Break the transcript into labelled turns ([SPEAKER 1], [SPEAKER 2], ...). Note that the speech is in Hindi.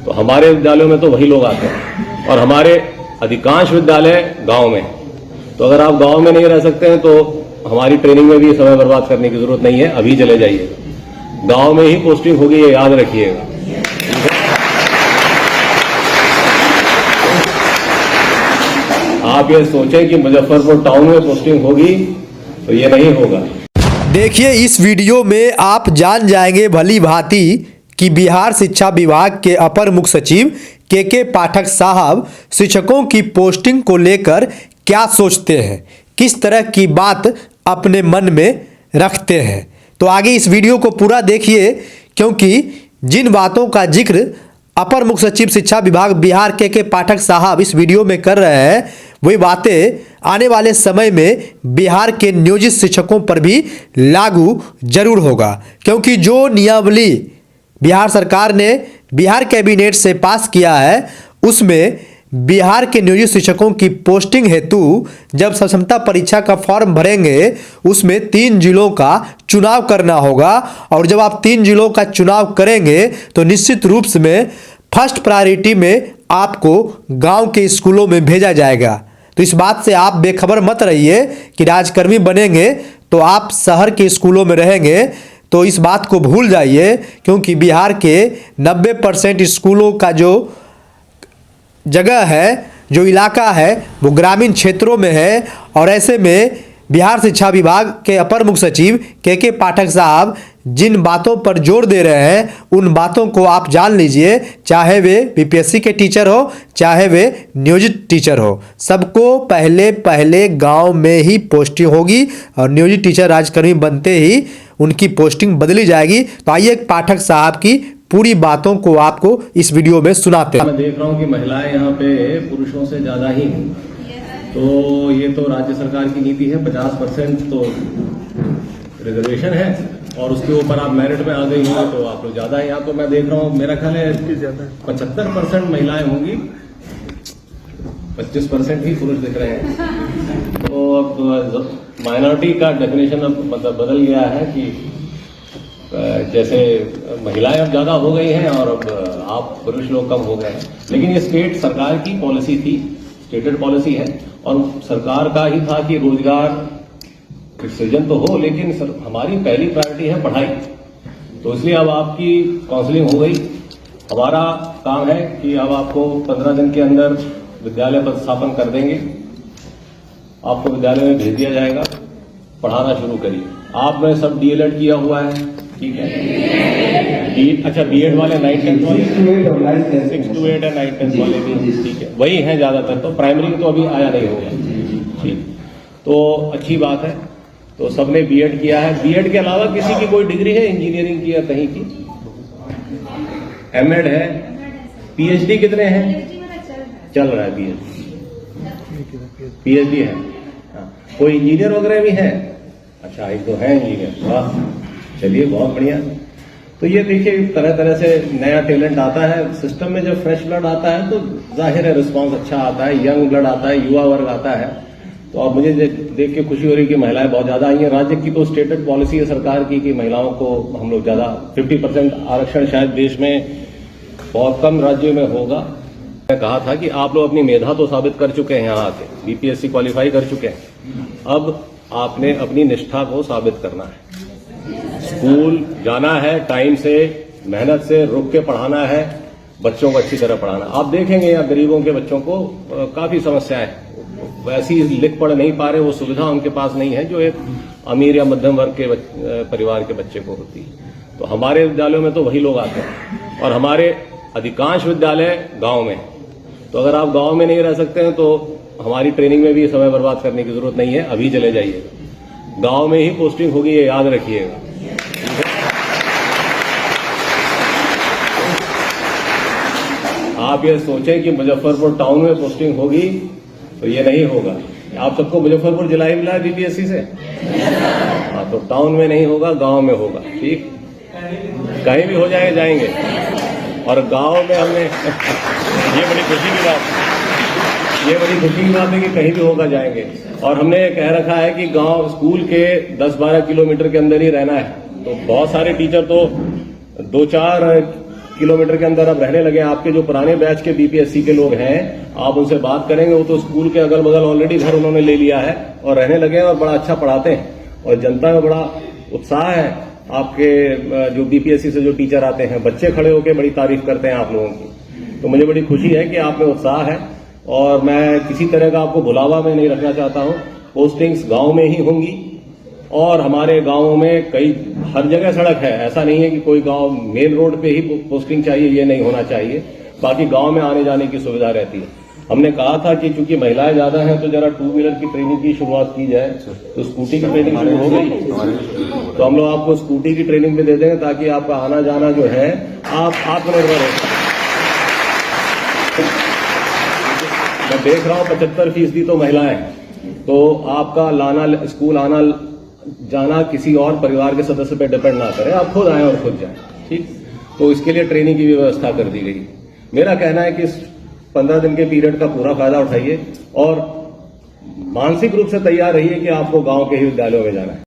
[SPEAKER 1] तो हमारे विद्यालयों में तो वही लोग आते हैं और हमारे अधिकांश विद्यालय गांव में। तो अगर आप गांव में नहीं रह सकते हैं तो हमारी ट्रेनिंग में भी समय बर्बाद करने की जरूरत नहीं है, अभी चले जाइएगा। गांव में ही पोस्टिंग होगी, ये याद रखिएगा। आप ये सोचें कि मुजफ्फरपुर टाउन में पोस्टिंग होगी, तो ये नहीं होगा।
[SPEAKER 2] देखिए, इस वीडियो में आप जान जाएंगे भली भांति कि बिहार शिक्षा विभाग के अपर मुख्य सचिव के पाठक साहब शिक्षकों की पोस्टिंग को लेकर क्या सोचते हैं, किस तरह की बात अपने मन में रखते हैं। तो आगे इस वीडियो को पूरा देखिए, क्योंकि जिन बातों का जिक्र अपर मुख्य सचिव शिक्षा विभाग बिहार के पाठक साहब इस वीडियो में कर रहे हैं, वही बातें आने वाले समय में बिहार के नियोजित शिक्षकों पर भी लागू जरूर होगा। क्योंकि जो नियमावली बिहार सरकार ने बिहार कैबिनेट से पास किया है, उसमें बिहार के नियोजित शिक्षकों की पोस्टिंग हेतु जब सक्षमता परीक्षा का फॉर्म भरेंगे, उसमें 3 जिलों का चुनाव करना होगा। और जब आप 3 जिलों का चुनाव करेंगे तो निश्चित रूप से फर्स्ट प्रायोरिटी में आपको गांव के स्कूलों में भेजा जाएगा। तो इस बात से आप बेखबर मत रहिए कि राजकर्मी बनेंगे तो आप शहर के स्कूलों में रहेंगे, तो इस बात को भूल जाइए। क्योंकि बिहार के 90% स्कूलों का जो जगह है, जो इलाका है, वो ग्रामीण क्षेत्रों में है। और ऐसे में बिहार शिक्षा विभाग के अपर मुख्य सचिव के पाठक साहब जिन बातों पर जोर दे रहे हैं, उन बातों को आप जान लीजिए। चाहे वे बीपीएससी के टीचर हो, चाहे वे नियोजित टीचर हो, सबको पहले गांव में ही पोस्टिंग होगी और नियोजित टीचर राजकर्मी बनते ही उनकी पोस्टिंग बदली जाएगी। तो आइए पाठक साहब की पूरी बातों को आपको इस वीडियो में सुनाते हैं।
[SPEAKER 1] मैं देख रहा हूँ कि महिलाएं यहाँ पे पुरुषों से ज्यादा ही हैं, तो ये तो राज्य सरकार की नीति है। 50% तो रिजर्वेशन है और उसके ऊपर आप मेरिट में आ गई होंगी तो आप लोग ज्यादा है। यहाँ तो मैं देख रहा हूँ, मेरा ख्याल है 75% महिलाएं होंगी, 25% ही पुरुष दिख रहे हैं। तो अब माइनॉरिटी का डेफिनेशन अब मतलब बदल गया है कि जैसे महिलाएं अब ज्यादा हो गई हैं और अब आप पुरुष लोग कम हो गए हैं। लेकिन ये स्टेट सरकार की पॉलिसी थी, स्टेटेड पॉलिसी है, और सरकार का ही था कि रोजगार सृजन तो हो, लेकिन हमारी पहली प्रायोरिटी है पढ़ाई। तो इसलिए अब आपकी काउंसलिंग हो गई। हमारा काम है कि अब आपको 15 दिन के अंदर विद्यालय पदस्थापन कर देंगे, आपको विद्यालय में भेज दिया जाएगा, पढ़ाना शुरू करिए। आपने सब डीएलएड किया हुआ है, ठीक है। अच्छा, बीएड वाले 9-10 वाले 6 to 8 है, 9-10 वाले भी ठीक है, वही हैं ज्यादातर। तो प्राइमरी तो अभी आया नहीं होगा, ठीक। तो अच्छी बात है। तो सबने बीएड किया है। बीएड के अलावा किसी की कोई डिग्री है इंजीनियरिंग की या कहीं की? एमएड है। पीएचडी कितने हैं? चल रहा है पीएचडी है। कोई इंजीनियर वगैरह भी है? अच्छा, एक तो है इंजीनियर, वाह, चलिए बहुत बढ़िया। तो ये देखिए, तरह तरह से नया टैलेंट आता है सिस्टम में। जब फ्रेश ब्लड आता है तो जाहिर है रिस्पांस अच्छा आता है, यंग ब्लड आता है, युवा वर्ग आता है। तो अब मुझे देख के खुशी हो रही कि महिलाएं बहुत ज्यादा आई हैं। राज्य की तो स्टेटेड पॉलिसी है सरकार की कि महिलाओं को हम लोग ज्यादा 50% आरक्षण शायद देश में बहुत कम राज्यों में होगा। मैं कहा था कि आप लोग अपनी मेधा तो साबित कर चुके हैं, यहाँ आके बीपीएससी क्वालिफाई कर चुके हैं, अब आपने अपनी निष्ठा को साबित करना है। स्कूल जाना है, टाइम से, मेहनत से, रुक के पढ़ाना है, बच्चों को अच्छी तरह पढ़ाना। आप देखेंगे यहाँ गरीबों के बच्चों को काफी समस्याएं, वैसी लिख पढ़ नहीं पा रहे, वो सुविधा उनके पास नहीं है जो एक अमीर या मध्यम वर्ग के परिवार के बच्चे को होती है। तो हमारे विद्यालयों में तो वही लोग आते हैं और हमारे अधिकांश विद्यालय गांव में। तो अगर आप गांव में नहीं रह सकते हैं तो हमारी ट्रेनिंग में भी समय बर्बाद करने की जरूरत नहीं है, अभी चले जाइएगा। गांव में ही पोस्टिंग होगी, ये याद रखिएगा। आप ये सोचें कि मुजफ्फरपुर टाउन में पोस्टिंग होगी, तो ये नहीं होगा। आप सबको मुजफ्फरपुर जिला ही मिला है बीपीएससी से, हाँ, तो टाउन में नहीं होगा, गांव में होगा, ठीक। कहीं भी हो जाएंगे, जाएंगे। और गांव में हमने ये बड़ी खुशी की बात है कि कहीं भी होगा, जाएंगे। और हमने कह रखा है कि गांव स्कूल के 10-12 किलोमीटर के अंदर ही रहना है। तो बहुत सारे टीचर तो 2-4 किलोमीटर के अंदर अब रहने लगे। आपके जो पुराने बैच के बीपीएससी के लोग हैं, आप उनसे बात करेंगे, वो तो स्कूल के अगल बगल ऑलरेडी घर उन्होंने ले लिया है और रहने लगे हैं और बड़ा अच्छा पढ़ाते हैं और जनता में बड़ा उत्साह है। आपके जो बीपीएससी से जो टीचर आते हैं, बच्चे खड़े होकर बड़ी तारीफ करते हैं आप लोगों की। तो मुझे बड़ी खुशी है कि आप में उत्साह है और मैं किसी तरह का आपको भुलावा में नहीं रखना चाहता हूं। पोस्टिंग्स गांव में ही होंगी और हमारे गांवों में हर जगह सड़क है। ऐसा नहीं है कि कोई गांव मेन रोड पे ही पोस्टिंग चाहिए, ये नहीं होना चाहिए। बाकी गांव में आने जाने की सुविधा रहती है। हमने कहा था कि चूंकि महिलाएं ज्यादा हैं तो जरा 2 व्हीलर की ट्रेनिंग की शुरुआत की जाए, तो स्कूटी की ट्रेनिंग शुरू हो गई। तो हम लोग आपको स्कूटी की ट्रेनिंग भी दे देंगे ताकि आपका आना जाना जो है आप आत्मनिर्भर हो। मैं देख रहा हूं 75% तो महिलाएं, तो आपका स्कूल आना जाना किसी और परिवार के सदस्य पे डिपेंड ना करे, आप खुद आए और खुद जाएं। ठीक, तो इसके लिए ट्रेनिंग की भी व्यवस्था कर दी गई। मेरा कहना है कि इस 15 दिन के पीरियड का पूरा फायदा उठाइए और मानसिक रूप से तैयार रहिए कि आपको गांव के ही विद्यालयों में जाना है।